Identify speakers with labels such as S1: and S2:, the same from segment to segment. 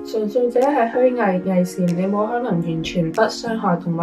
S1: 純素者係虛偽偽善，你冇可能完全不傷害動物。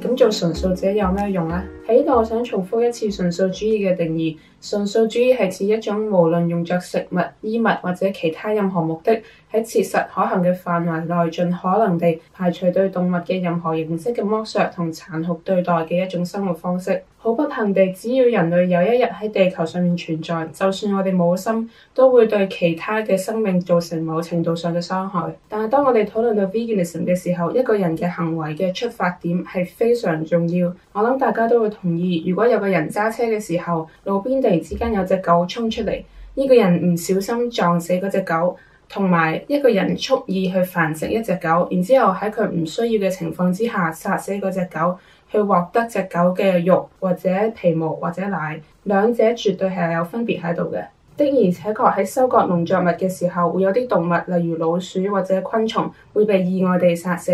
S1: 咁做純素者有咩用呢？喺呢度我想重複一次純素主義嘅定義。純素主義係指一種無論用作食物、衣物或者其他任何目的，喺切實可行嘅範圍內盡可能地排除對動物嘅任何形式嘅剝削同殘酷對待嘅一種生活方式。好不幸地，只要人類有一日喺地球上面存在，就算我哋冇心，都會對其他嘅生命造成某程度上嘅傷害。但係當我哋討論到 veganism 嘅時候，一個人嘅行為嘅出發點係非常重要。我諗大家都會同意，如果有個人揸車嘅時候，路邊突然之間有隻狗衝出嚟，呢個人唔小心撞死嗰隻狗，同埋一個人蓄意去繁殖一隻狗，然之後喺佢唔需要嘅情況之下殺死嗰隻狗，去獲得隻狗嘅肉或者皮毛或者奶，兩者絕對係有分別喺度嘅。的而且確喺收割農作物嘅時候，會有啲動物，例如老鼠或者昆蟲，會被意外地殺死。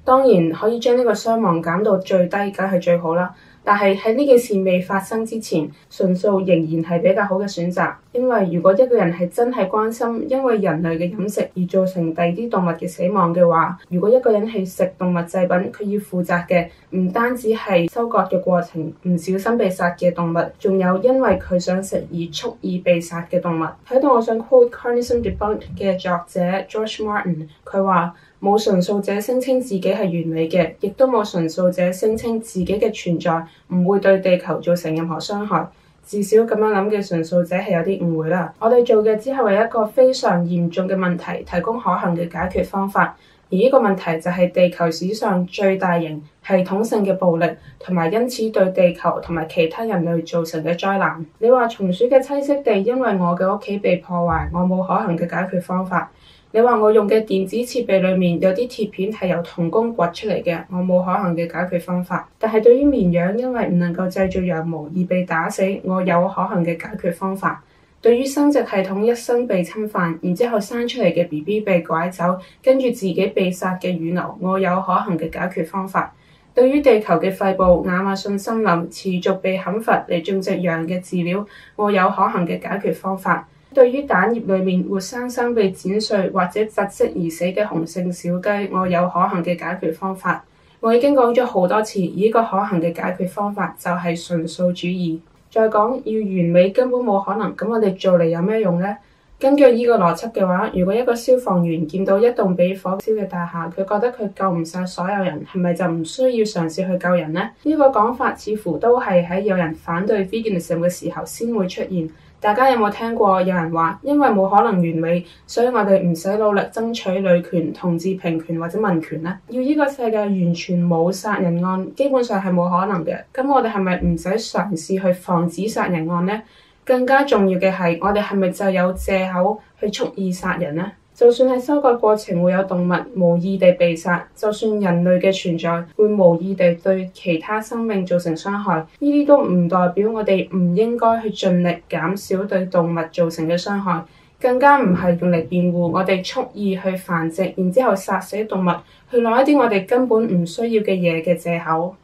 S1: 當然可以將呢個傷亡減到最低，梗係最好啦。但係喺呢件事未發生之前，純素仍然係比較好嘅選擇。因為如果一個人係真係關心因為人類嘅飲食而造成第二啲動物嘅死亡嘅話，如果一個人係食動物製品，佢要負責嘅唔單止係收割嘅過程唔小心被殺嘅動物，仲有因為佢想食而蓄意被殺嘅動物。喺度我想 quote Carnism Debunked 嘅作者 George Martin， 佢話冇純素者聲稱自己係完美嘅，亦都冇純素者聲稱自己嘅存在唔會對地球造成任何傷害。至少咁樣諗嘅純素者係有啲誤會啦。我哋做嘅只係為一個非常嚴重嘅問題提供可行嘅解決方法，而呢個問題就係地球史上最大型系統性嘅暴力，同埋因此對地球同埋其他人類造成嘅災難。你話松鼠嘅棲息地因為我嘅屋企被破壞，我冇可行嘅解決方法。你話我用嘅電子設備裏面有啲鐵片係由童工掘出嚟嘅，我冇可行嘅解決方法。但係對於綿羊因為唔能夠製造羊毛而被打死，我有可行嘅解決方法。對於生殖系統一生被侵犯，然之後生出嚟嘅 BB 被拐走，跟住自己被殺嘅乳牛，我有可行嘅解決方法。對於地球嘅肺部亞馬遜森林持續被砍伐嚟種植羊嘅飼料，我有可行嘅解決方法。對於蛋葉裏面活生生被剪碎或者窒息而死嘅雄性小雞，我有可行嘅解決方法。我已經講咗好多次，而呢個可行嘅解決方法就係純素主義。再講要完美根本冇可能，咁我哋做嚟有咩用呢？根據呢個邏輯嘅話，如果一個消防員見到一棟被火燒嘅大廈，佢覺得佢救唔晒所有人，係咪就唔需要嘗試去救人呢？呢個講法似乎都係喺有人反對 veganism 嘅時候先會出現。大家有冇聽過有人話，因為冇可能完美，所以我哋唔使努力爭取女權、同志平權或者民權呢？要呢個世界完全冇殺人案，基本上係冇可能嘅。咁我哋係咪唔使嘗試去防止殺人案呢？更加重要嘅係，我哋係咪就有藉口去蓄意殺人呢？就算喺收割過程會有動物無意地被殺，就算人類嘅存在會無意地對其他生命造成傷害，呢啲都唔代表我哋唔應該去盡力減少對動物造成嘅傷害，更加唔係用嚟辯護我哋蓄意去繁殖，然之後殺死動物，去攞一啲我哋根本唔需要嘅嘢嘅藉口。